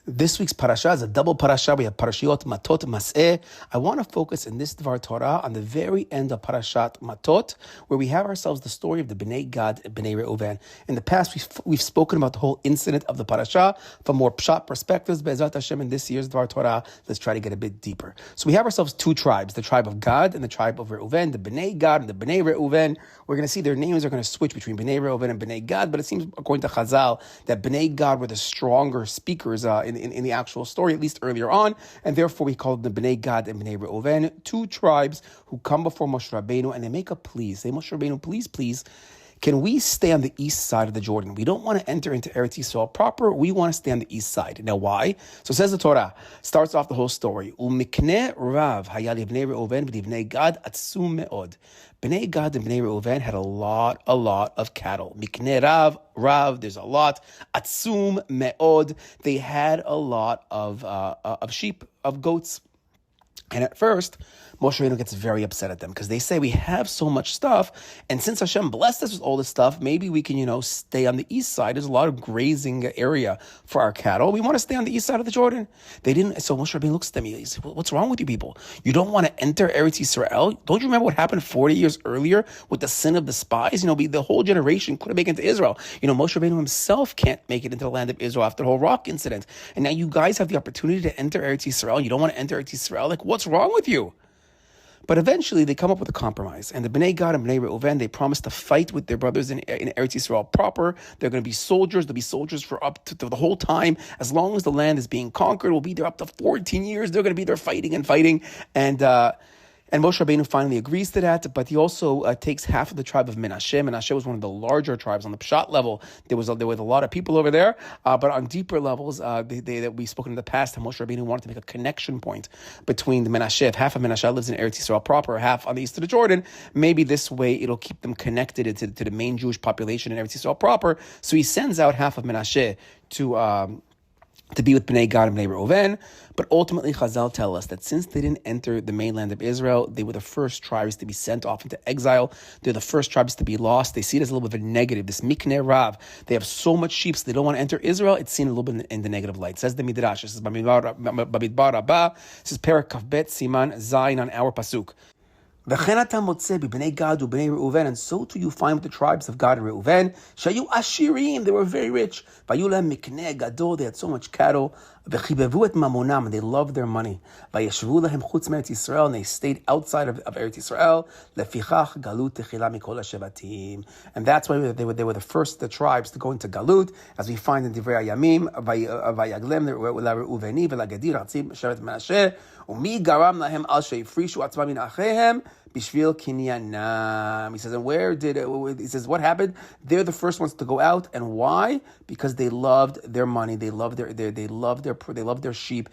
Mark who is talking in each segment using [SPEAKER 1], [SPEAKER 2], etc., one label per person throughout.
[SPEAKER 1] This week's parasha is a double parasha. We have parashiot Mattot, Mas'eh. I want to focus in this Dvar Torah on the very end of parashat Mattot, where we have ourselves the story of the Bnei Gad and Bnei Reuven. In the past, we've spoken about the whole incident of the parasha from more pshat perspectives. Be'ezrat Hashem, in this year's Dvar Torah, let's try to get a bit deeper. So we have ourselves two tribes, the tribe of Gad and the tribe of Reuven, the Bnei Gad and the Bnei Reuven. We're going to see their names are going to switch between Bnei Reuven and Bnei Gad, but it seems, according to Chazal, that Bnei Gad were the stronger speakers in the actual story, at least earlier on, and therefore we call them the Bnei Gad and Bnei Reuven, two tribes who come before Moshe Rabbeinu and they make a plea. Say, Moshe Rabbeinu, please, can we stay on the east side of the Jordan? We don't want to enter into Eretz Yisrael proper. We want to stay on the east side. Now, why? So it says the Torah, starts off the whole story. Umikne Rav Hayal Bnei Reuven Bnei Gad Atzum Me'od. Bnei Gad and Bnei Reuven had a lot of cattle. Mikne Rav, there's a lot. Atzum Me'od, they had a lot of sheep, of goats. And at first, Moshe Rabbeinu gets very upset at them because they say we have so much stuff, and since Hashem blessed us with all this stuff, maybe we can, stay on the east side. There's a lot of grazing area for our cattle. We want to stay on the east side of the Jordan. They didn't. So Moshe Rabbeinu looks at them. He says, "What's wrong with you people? You don't want to enter Eretz Yisrael? Don't you remember what happened 40 years earlier with the sin of the spies? The whole generation couldn't make it into Israel. Moshe Rabbeinu himself can't make it into the land of Israel after the whole rock incident, and now you guys have the opportunity to enter Eretz Yisrael. You don't want to enter Eretz Yisrael. Like, what's wrong with you?" But eventually they come up with a compromise. And the Bnei Gad and Bnei Reuven, they promise to fight with their brothers in Eretz Yisrael proper. They're going to be soldiers. They'll be soldiers for up to the whole time. As long as the land is being conquered, we'll be there up to 14 years. They're going to be there fighting. And Moshe Rabbeinu finally agrees to that, but he also takes half of the tribe of Menashe. Menashe was one of the larger tribes on the Pshat level. There was a lot of people over there, but on deeper levels, that we've spoken in the past, Moshe Rabbeinu wanted to make a connection point between the Menashe. If half of Menashe lives in Eretz Yisrael proper, half on the east of the Jordan, maybe this way it'll keep them connected to the main Jewish population in Eretz Yisrael proper. So he sends out half of Menashe to be with Bnei Gad and Bnei Reuven. But ultimately, Chazal tell us that since they didn't enter the mainland of Israel, they were the first tribes to be sent off into exile. They're the first tribes to be lost. They see it as a little bit of a negative. This Mikne Rav, they have so much sheep, so they don't want to enter Israel. It's seen a little bit in the negative light. Says the Midrash. It says, Bamidbar Rabbah, it says, Perak Kavbet Siman Zayin on our Pasuk. And so too you find with the tribes of Gad and Reuven, Shayu Ashirim, they were very rich. They had so much cattle. And they loved their money. And they stayed outside of Eretz Yisrael. And that's why they were the first the tribes to go into Galut, as we find in Divrei Hayamim. Bishvil kinyanam. He says, and he says, what happened? They're the first ones to go out, and why? Because they loved their money, they loved their sheep.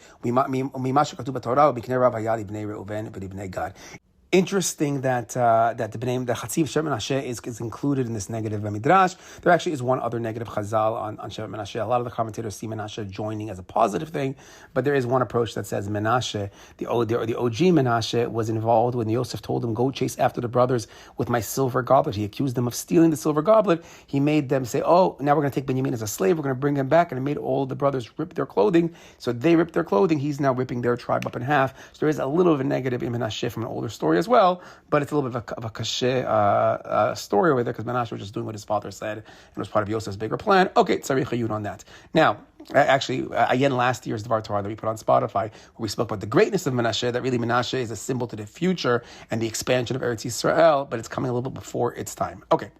[SPEAKER 1] Interesting that the Chatziv Shevet Menashe is included in this negative Midrash. There actually is one other negative Chazal on Shevet Menashe. A lot of the commentators see Menashe joining as a positive thing, but there is one approach that says Menashe, the OG Menashe, was involved when Yosef told him, go chase after the brothers with my silver goblet. He accused them of stealing the silver goblet. He made them say, oh, now we're going to take Benjamin as a slave. We're going to bring him back. And it made all the brothers rip their clothing. So they ripped their clothing. He's now ripping their tribe up in half. So there is a little of a negative in Menashe from an older story as well, but it's a little bit of a kashe story over there because Menashe was just doing what his father said and it was part of Yosef's bigger plan. Okay, tzarich hayud on that. Now, actually, again, last year's Dvar Torah that we put on Spotify, where we spoke about the greatness of Menashe, that really Menashe is a symbol to the future and the expansion of Eretz Yisrael, but it's coming a little bit before its time. Okay.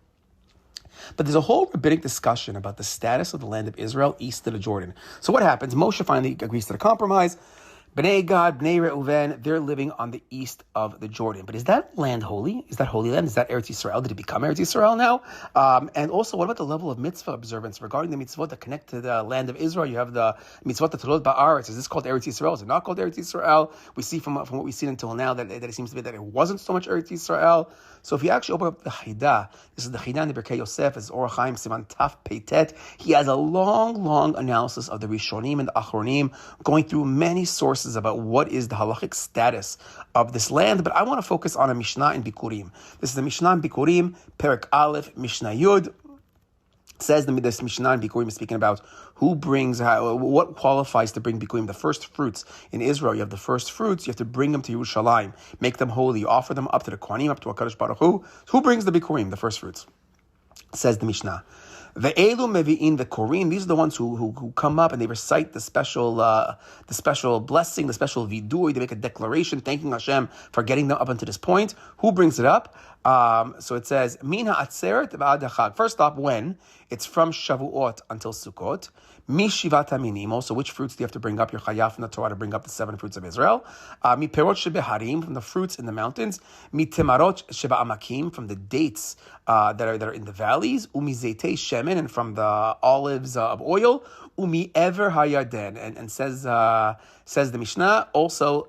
[SPEAKER 1] But there's a whole rabbinic discussion about the status of the land of Israel east of the Jordan. So what happens? Moshe finally agrees to the compromise. Bnei Gad, Bnei Reuven, they're living on the east of the Jordan. But is that land holy? Is that holy land? Is that Eretz Yisrael? Did it become Eretz Yisrael now? And also, what about the level of mitzvah observance regarding the mitzvot that connect to the land of Israel? You have the mitzvot Torot Ba'aretz. Is this called Eretz Yisrael? Is it not called Eretz Yisrael? We see from what we've seen until now that it seems to be that it wasn't so much Eretz Yisrael. So if you actually open up the Chida, this is the Chida in the Birkei Yosef, is Orach Chaim Siman Taf Peitet. He has a long analysis of the Rishonim and the Achronim, going through many sources about what is the halachic status of this land. But I want to focus on a Mishnah in Bikurim. This is the Mishnah in Bikurim, Perek Aleph, Mishnah Yud. Says this Mishnah in Bikurim is speaking about what qualifies to bring Bikurim, the first fruits in Israel. You have the first fruits, you have to bring them to Yerushalayim, make them holy, you offer them up to the Kohanim, up to HaKadosh Baruch Hu. Who brings the Bikurim, the first fruits? Says the Mishnah. The Elu Mevi'in, the Korim, these are the ones who come up and they recite the special blessing, the special vidui. They make a declaration thanking Hashem for getting them up unto this point. Who brings it up? So it says, Min ha'atzeret v'ad ha'chag. First off, when? It's from Shavuot until Sukkot. Mi shivat haminim. Also, which fruits do you have to bring up? You're chayav from the Torah to bring up the 7 fruits of Israel. Mi perot shebeharim, from the fruits in the mountains. Mi temarot shebe'amakim, from the dates that are in the valleys. Umi zeitei shemen, and from the olives of oil. Umi ever hayarden, and says the Mishnah, also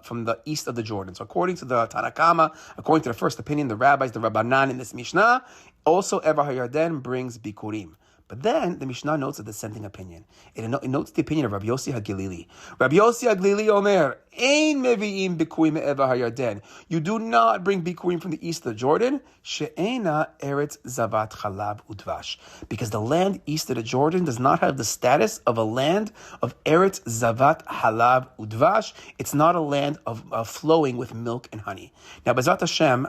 [SPEAKER 1] from the east of the Jordan. So according to the Tanakama, according to the first opinion, the rabbis, the Rabbanan in this Mishnah, also ever hayarden brings bikurim. But then the Mishnah notes a dissenting opinion. It notes the opinion of Rabbi Yossi HaGilili. Rabbi Yossi HaGilili Omer, Ein mevi'im bikurim me'eva hayarden. You do not bring bikurim from the east of the Jordan. She'ena eretz zavat chalav udvash. Because the land east of the Jordan does not have the status of a land of eretz zavat halav udvash. It's not a land of flowing with milk and honey. Now, B'ezrat Hashem,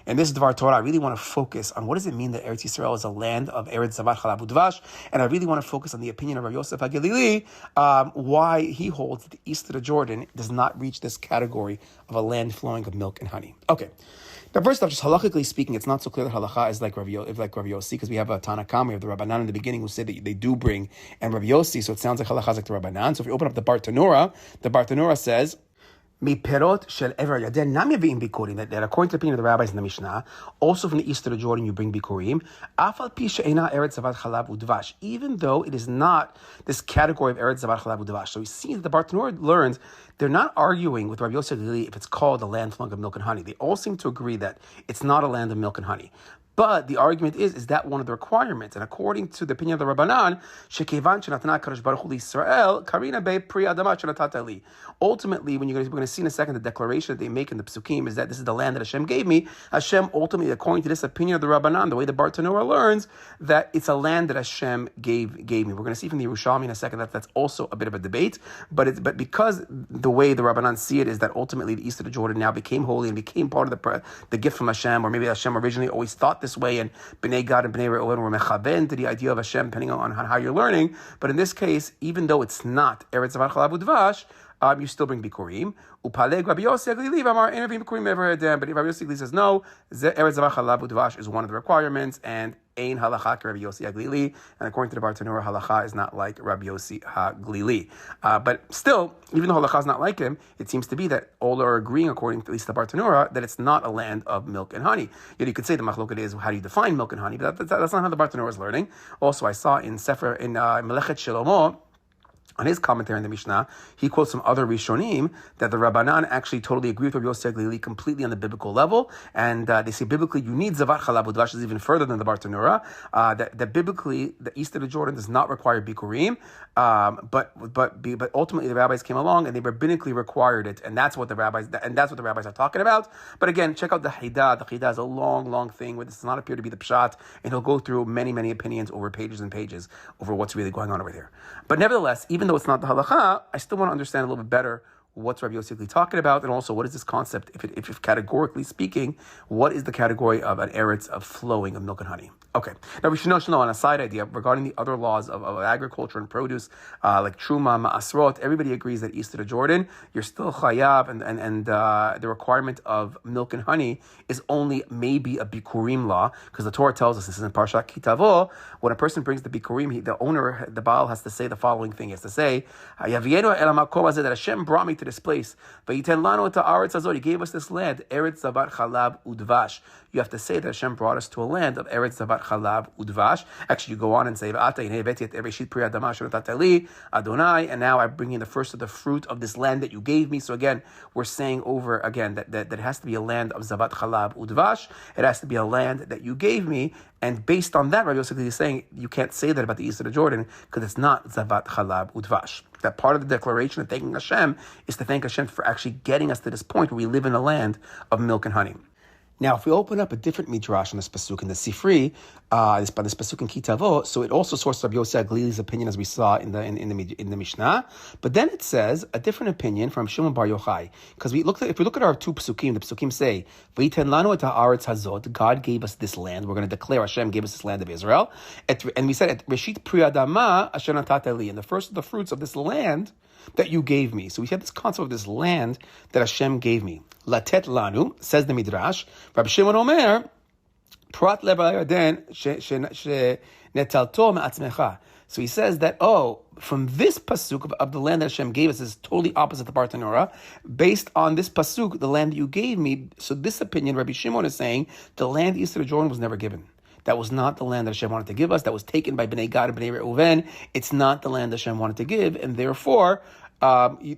[SPEAKER 1] in this Dvar Torah, I really want to focus on what does it mean that Eretz Yisrael is a land of eretz zavat chalav udvash, and I really want to focus on the opinion of Rabbi Yosef HaGilili, why he holds that the east of the Jordan does not reach this category of a land flowing of milk and honey. Okay. Now, first off, just halachically speaking, it's not so clear that halacha is like Rabbi Yossi, because we have a Tanakam, we have the Rabbanan in the beginning who said that they do bring, and Rabbi Yossi, so it sounds like halacha is like the Rabbanan. So if you open up the Bar Tanura says, that according to the opinion of the rabbis in the Mishnah, also from the east of the Jordan you bring bikurim, even though it is not this category of eretz zavat chalav udvash. So we see that the Bartanur learns they're not arguing with Rabbi Yosef if it's called a land flowing of milk and honey. They all seem to agree that it's not a land of milk and honey. But the argument is that one of the requirements? And according to the opinion of the Rabbanan, shekevan shenatana Kadosh Baruch Hu Yisrael, karina be pri adama shenatata li. Ultimately, we're going to see in a second, the declaration that they make in the Psukim is that this is the land that Hashem gave me. Hashem ultimately, according to this opinion of the Rabbanan, the way the Bar Tanura learns, that it's a land that Hashem gave me. We're going to see from the Yerushalmi in a second that that's also a bit of a debate. But because the way the Rabbanan see it is that ultimately the east of the Jordan now became holy and became part of the gift from Hashem, or maybe Hashem originally always thought this way, and Bnei Gad and Bnei Reuven were mechaben to the idea of Hashem, depending on how you're learning. But in this case, even though it's not Eretz Zavat Chalav Udvash, you still bring bikurim. Upaleg Rabbi Yossi HaGilili Amar Ein Mevim Bikurim Ever Adam. But Rabbi Yossi HaGilili says no. Eretz Zavat Chalav Udvash is one of the requirements, and Ein halacha Rabbi Yossi HaGilili. And according to the Bar Tanura, halacha is not like Rabbi Yossi HaGilili. But still, even though halacha is not like him, it seems to be that all are agreeing, according to at least the Bar Tanura, that it's not a land of milk and honey. Yet you could say the machloket is how do you define milk and honey, but that's not how the Bar Tanura is learning. Also, I saw in Melechet Shlomo, on his commentary in the Mishnah, he quotes some other Rishonim that the Rabbanan actually totally agree with Rabbi Yossi HaGilili completely on the biblical level, and they say biblically you need Zavat Chalav Udvash, is even further than the Bar Tanura, that biblically the east of the Jordan does not require bikurim, but ultimately the rabbis came along and they rabbinically required it, and that's what the rabbis are talking about. But again, check out the Haidah. The Haidah is a long thing where this does not appear to be the pshat, and he'll go through many opinions over pages and pages over what's really going on over there. But nevertheless, even though it's not the halacha, I still want to understand a little bit better what's Rabbi Yossi HaGilili talking about, and also what is this concept, if categorically speaking, what is the category of an eretz of flowing of milk and honey? Okay, now we should know on a side idea regarding the other laws of agriculture and produce, like truma, ma'asrot. Everybody agrees that east of the Jordan, you're still chayav, and the requirement of milk and honey is only maybe a bikurim law, because the Torah tells us, this is in Parshat Kitavo, when a person brings the bikurim, the owner, the Baal, has to say the following thing. He has to say, Yavienu el hamakom hazeh, that Hashem brought me to this place. Vayiten lanu et haaretz hazot, He gave us this land, eretz zavat chalav udvash. You have to say that Hashem brought us to a land of eretz zavat chalav udvash. Actually, you go on and say, Adonai, and now I bring in the first of the fruit of this land that you gave me. So again, we're saying over again that it has to be a land of zavat chalav udvash. It has to be a land that you gave me. And based on that, Rabbi Yossi HaGilili is saying you can't say that about the east of the Jordan because it's not zavat chalav udvash. That part of the declaration of thanking Hashem is to thank Hashem for actually getting us to this point where we live in a land of milk and honey. Now, if we open up a different midrash on this pasuk in the Sifri, this pasuk in Kitavo, so it also sources Rabbi Yossi Aglili's opinion as we saw in the Mishnah, but then it says a different opinion from Shimon Bar Yochai, because if we look at our two pasukim, the pasukim say, "V'yiten lanu et haaretz hazot," God gave us this land. We're going to declare Hashem gave us this land of Israel, and we said at Reshit Pri Adama Asher Natata Li, and the first of the fruits of this land that you gave me. So we have this concept of this land that Hashem gave me. Latet lanu, says the Midrash, Rabbi Shimon Omer, Prat lev Yarden netalto me'atzmecha. So he says that, from this pasuk of the land that Hashem gave us is totally opposite the Bartanora. Based on this pasuk, the land that you gave me, so this opinion, Rabbi Shimon is saying, the land east of the Jordan was never given. That was not the land that Hashem wanted to give us. That was taken by Bnei Gad and Bnei Reuven. It's not the land that Hashem wanted to give, and therefore, you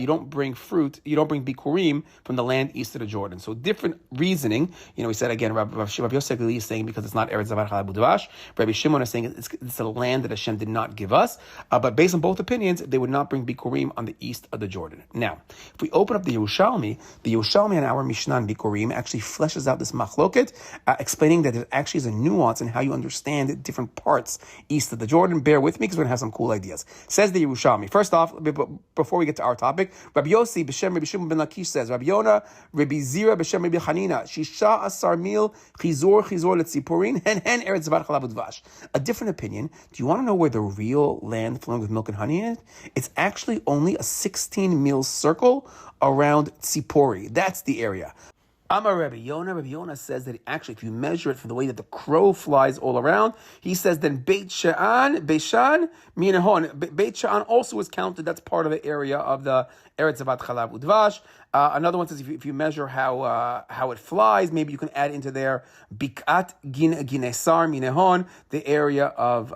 [SPEAKER 1] don't bring fruit, you don't bring bikurim from the land east of the Jordan. So different reasoning. We said again, Rabbi Yosef is saying because it's not Eretz Zavar Chalad Udvash. Rabbi Shimon is saying it's a land that Hashem did not give us. But based on both opinions, they would not bring bikurim on the east of the Jordan. Now, if we open up the Yerushalmi in our Mishnah on bikurim actually fleshes out this machloket, explaining that there actually is a nuance in how you understand different parts east of the Jordan. Bear with me because we're going to have some cool ideas. Says the Yerushalmi. First off, before we get to our topic, Rabbi Yossi b'shem Rabbi Shimon ben Lakish says, Rabbi Yonah, Rabbi Zira b'shem Rabbi Chanina, Shisha asar mil chizor letziporin hen eretz zavar chalav udvash. A different opinion. Do you want to know where the real land flowing with milk and honey is? It's actually only a 16-mil circle around Tzipori. That's the area. Amar Rabbi Yonah says that actually, if you measure it from the way that the crow flies all around, he says then Beit She'an, Minahon. Beit She'an also is counted. That's part of the area of the Eretz Zavat Chalav Udvash. Another one says if you measure how it flies, maybe you can add into there Bikat Ginesar Minahon, the area of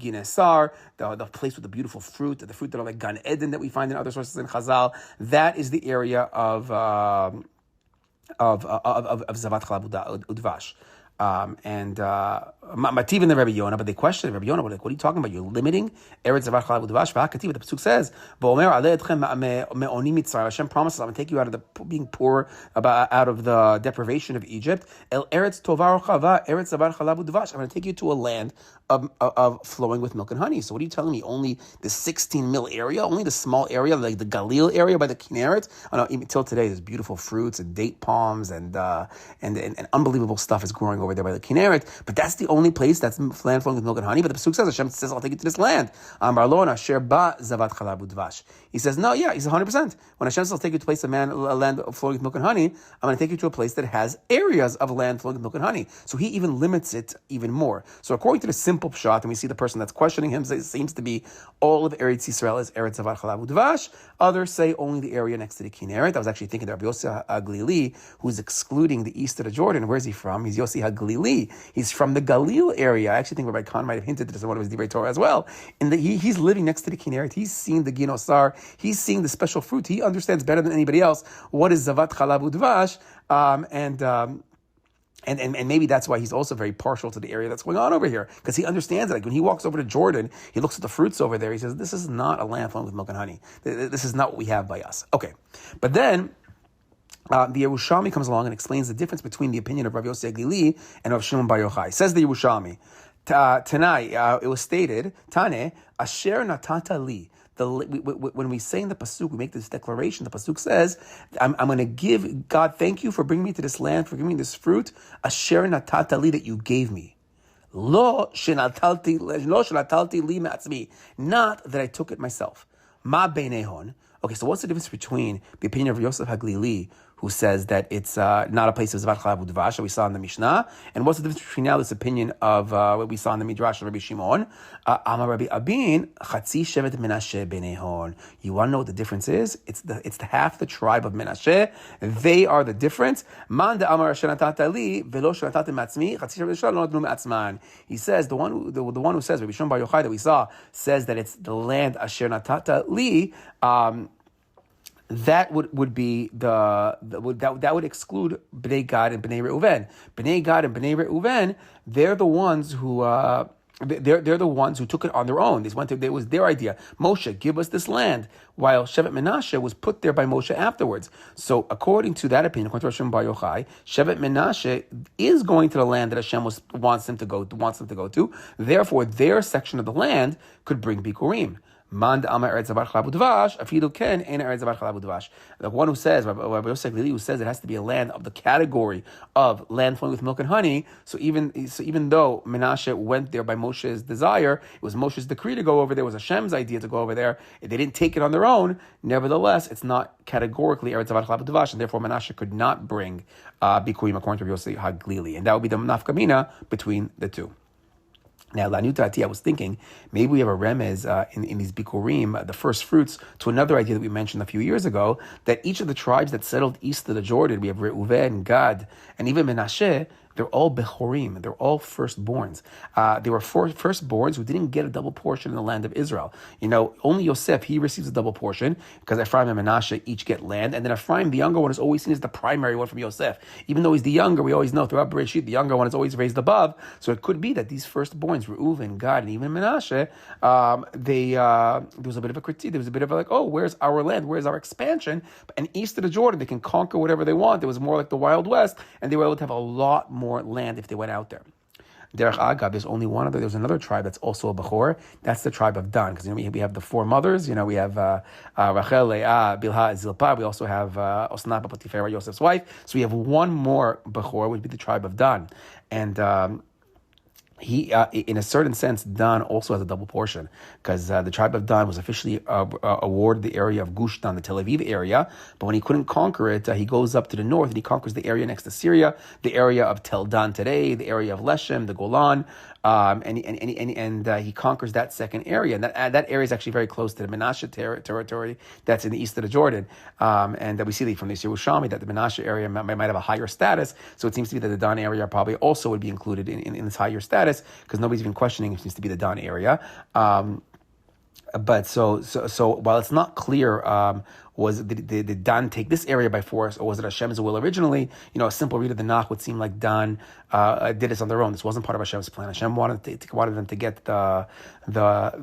[SPEAKER 1] Ginesar, the place with the beautiful fruit, the fruit that are like Gan Eden that we find in other sources in Chazal. That is the area of Zavat Chalav Udvash. Mativ and the Rabbi Yonah, but they questioned Rabbi Yonah, what are you talking about? You're limiting Eretz Zavar Chalav Udvash. The pasuk says, Hashem promises, I'm going to take you out of the being poor, out of the deprivation of Egypt. El Eretz Tovar Chava, Eretz Zavar Chalav Udvash. I'm going to take you to a land of flowing with milk and honey. So what are you telling me? Only the 16-mil area, only the small area, like the Galil area by the Kinneret? Even till today, there's beautiful fruits and date palms and unbelievable stuff is growing over there by the Kinneret. But that's the only place that's land flowing with milk and honey. But the pasuk says, Hashem says, I'll take you to this land. He says, no, yeah, he's 100%. When Hashem says, I'll take you to a place of land flowing with milk and honey, I'm going to take you to a place that has areas of land flowing with milk and honey. So he even limits it even more. So according to the simple pshat, and we see the person that's questioning him seems to be all of Eretz Yisrael is Eretz Zavar Chalav Udvash. Others say only the area next to the Kinneret. I was actually thinking of Rabbi Yossi Haglili, who's excluding the east of the Jordan. Where's he from? He's Yossi Haglili. He's from the Galil area. I actually think Rabbi Khan might have hinted at this in one of his Divrei Torah as well. And he's living next to the Kinneret. He's seeing the Ginosar. He's seeing the special fruit. He understands better than anybody else what is Zavat Chalav Udvash. And maybe that's why he's also very partial to the area that's going on over here, because he understands it. Like when he walks over to Jordan, he looks at the fruits over there. He says, "This is not a land flowing with milk and honey. This is not what we have by us." Okay, but then the Yerushalmi comes along and explains the difference between the opinion of Rav Yossi Aglili and Rav Shimon Bar Yochai. Says the Yerushalmi, Tanai, it was stated, Tane Asher Natata Li. When we say in the pasuk, we make this declaration. The pasuk says, "I'm going to give God, thank you for bringing me to this land, for giving me this fruit, asher natata li, that you gave me. Lo shenatalti li me'atzmi, not that I took it myself. Ma beinehon." Okay, so what's the difference between the opinion of Yosef Haglili, who says that it's not a place of Zavat Chalav Udvash that we saw in the Mishnah, and what's the difference between now this opinion of what we saw in the Midrash of Rabbi Shimon? Amar Rabbi Abin, Chatzi Shevet Menashe Benehon. You want to know what the difference is? It's the half the tribe of Menashe. They are the difference. Man de Amar Asher Natata Li velo Shenatata Matzmi Chatzi Shevet Yisrael lo notnu me'atzman. He says the one who says Rabbi Shimon Bar Yochai that we saw says that it's the land Asher Natata Li. That would be that would exclude Bnei Gad and Bnei Reuven. Bnei Gad and Bnei Reuven, they're the ones who they're the ones who took it on their own. It was their idea. Moshe, give us this land, while Shevet Menashe was put there by Moshe afterwards. So according to that opinion, according to Hashem Bar Yochai, Shevet Menashe is going to the land that Hashem wants them to go to. Therefore, their section of the land could bring Bikurim. Man Amar Eretz Zavar Chalav Udvash, Afilu Ken Ein Eretz Zavar Chalav Udvash. The one who says, Rabbi Yosef Lili, who says it has to be a land of the category of land flowing with milk and honey. So even though Menashe went there by Moshe's desire, it was Moshe's decree to go over there. It was Hashem's idea to go over there. They didn't take it on their own. Nevertheless, it's not categorically Eretz Zavar Chalav Udvash, and therefore Menashe could not bring Bikurim according to Rabbi Yosef Haglili, and that would be the nafkamina between the two. Now, Lanutati, I was thinking, maybe we have a remez in these Bikurim, the first fruits, to another idea that we mentioned a few years ago, that each of the tribes that settled east of the Jordan, we have Reuven, Gad, and even Menashe, they're all Bechorim. They're all firstborns. They were firstborns who didn't get a double portion in the land of Israel. Only Yosef, he receives a double portion because Ephraim and Menashe each get land. And then Ephraim, the younger one, is always seen as the primary one from Yosef. Even though he's the younger, we always know throughout Bereshit, the younger one is always raised above. So it could be that these firstborns, Reuven, Gad, and even Menashe, there was a bit of a critique. There was a bit of where's our land? Where's our expansion? And east of the Jordan, they can conquer whatever they want. It was more like the Wild West, and they were able to have a lot more land if they went out there. Derech Agav, there's another tribe that's also a Bechor. That's the tribe of Dan, because we have the four mothers. We have Rachel, Leah, Bilhah, Zilpah. We also have Osnat, Potiphera, Yosef's wife. So we have one more Bechor, would be the tribe of Dan. And he, in a certain sense, Dan also has a double portion, because the tribe of Dan was officially awarded the area of Gush Dan, the Tel Aviv area, but when he couldn't conquer it, he goes up to the north and he conquers the area next to Syria, the area of Tel Dan today, the area of Leshem, the Golan, and he conquers that second area, and that area is actually very close to the Menashe territory that's in the east of the Jordan, and we see from the Yerushalmi that the Menashe area might have a higher status, so it seems to be that the Dan area probably also would be included in this higher status, because nobody's even questioning it seems to be the Dan area. But so while it's not clear, did Dan take this area by force, or was it Hashem's will originally? A simple read of the Nach would seem like Dan did this on their own. This wasn't part of Hashem's plan. Hashem wanted them to get the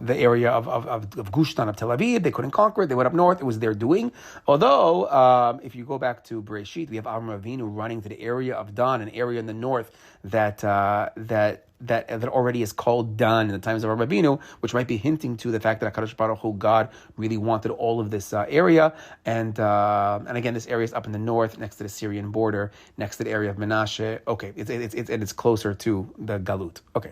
[SPEAKER 1] area of Gush Dan, of Tel Aviv. They couldn't conquer it. They went up north. It was their doing. Although, if you go back to Bereshit, we have Avram Avinu running to the area of Dan, an area in the north that already is called Dan in the times of Rabbeinu, which might be hinting to the fact that HaKadosh Baruch Hu, God, really wanted all of this area. And again, this area is up in the north, next to the Syrian border, next to the area of Menashe. Okay, it's closer to the Galut. Okay.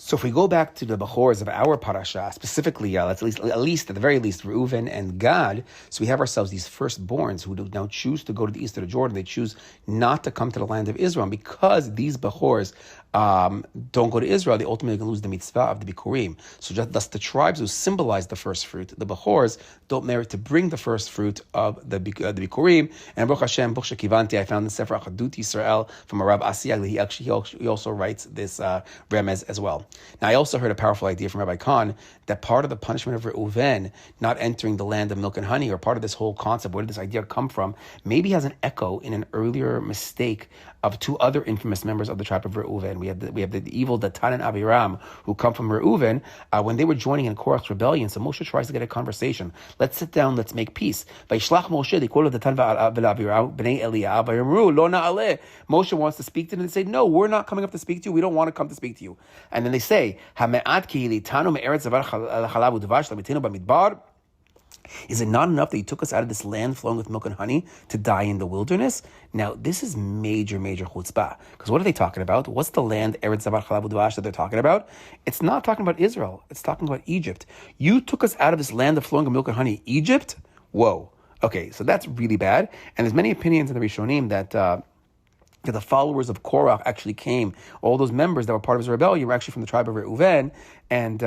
[SPEAKER 1] So if we go back to the Bechors of our parasha, specifically, let's at least at the very least, Reuven and Gad. So we have ourselves these firstborns who now choose to go to the east of the Jordan. They choose not to come to the land of Israel. And because these Bechors don't go to Israel, they ultimately can lose the mitzvah of the Bikurim. So thus the tribes who symbolize the first fruit, the Bechors, don't merit to bring the first fruit of the Bikurim. And Baruch Hashem, Baruch Shekivanti, I found in Sefer Achadut Yisrael from a Rav Asiyag, he also writes this remez as well. Now, I also heard a powerful idea from Rabbi Khan that part of the punishment of Reuven not entering the land of milk and honey, or part of this whole concept, where did this idea come from, maybe has an echo in an earlier mistake of two other infamous members of the tribe of Reuven. We have the evil Datan and Abiram, who come from Reuven, when they were joining in Korach's rebellion. So Moshe tries to get a conversation. Let's sit down, let's make peace. Vayishlach Moshe, they call it Datan v'Abiram, b'nei Eliyav, v'yamru, lo na'aleh. Moshe wants to speak to them, and they say, no, we're not coming up to speak to you, we don't want to come to speak to you. And then they say, Ha'me'at ki hilitanu me'eretz zavar chalav u'dvash lamitinu b'midbar. Is it not enough that he took us out of this land flowing with milk and honey to die in the wilderness? Now, this is major chutzpah. Because what are they talking about? What's the land, Eretz Zavar Chalav Udvash, that they're talking about? It's not talking about Israel. It's talking about Egypt. You took us out of this land of flowing with milk and honey, Egypt? Whoa. Okay, so that's really bad. And there's many opinions in the Rishonim that the followers of Korach actually came. All those members that were part of his rebellion were actually from the tribe of Reuven, And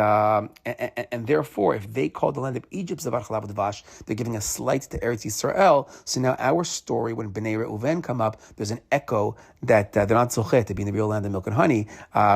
[SPEAKER 1] therefore, if they call the land of Egypt Zavar Chalav Udvash, they're giving a slight to Eretz Yisrael. So now our story, when Bnei Reuven come up, there's an echo that they're not zocheh to be in the real land of milk and honey,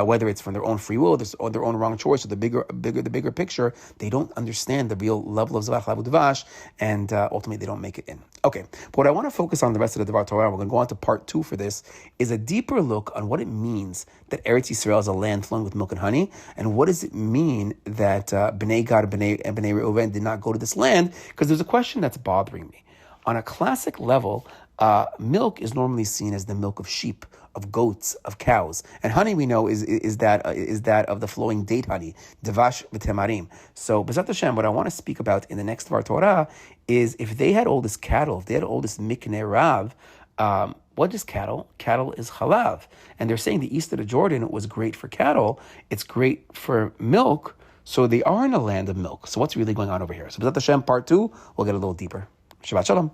[SPEAKER 1] whether it's from their own free will or their own wrong choice, or the bigger picture. They don't understand the real level of Zavar Chalav Udvash, and ultimately they don't make it in. Okay, but what I want to focus on the rest of the Dvar Torah, we're going to go on to part 2 for this, is a deeper look on what it means that Eretz Yisrael is a land flowing with milk and honey, and what does it mean that Bnei Gad and Bnei Reuven did not go to this land, because there's a question that's bothering me. On a classic level, milk is normally seen as the milk of sheep, of goats, of cows, and honey we know is that of the flowing date honey, devash v'temarim. So, B'ezrat Hashem, what I want to speak about in the next Dvar Torah is if they had all this cattle, if they had all this miknei rav. What is cattle? Cattle is chalav. And they're saying the east of the Jordan was great for cattle. It's great for milk. So they are in a land of milk. So what's really going on over here? So B'ezrat Hashem, part 2, we'll get a little deeper. Shabbat Shalom.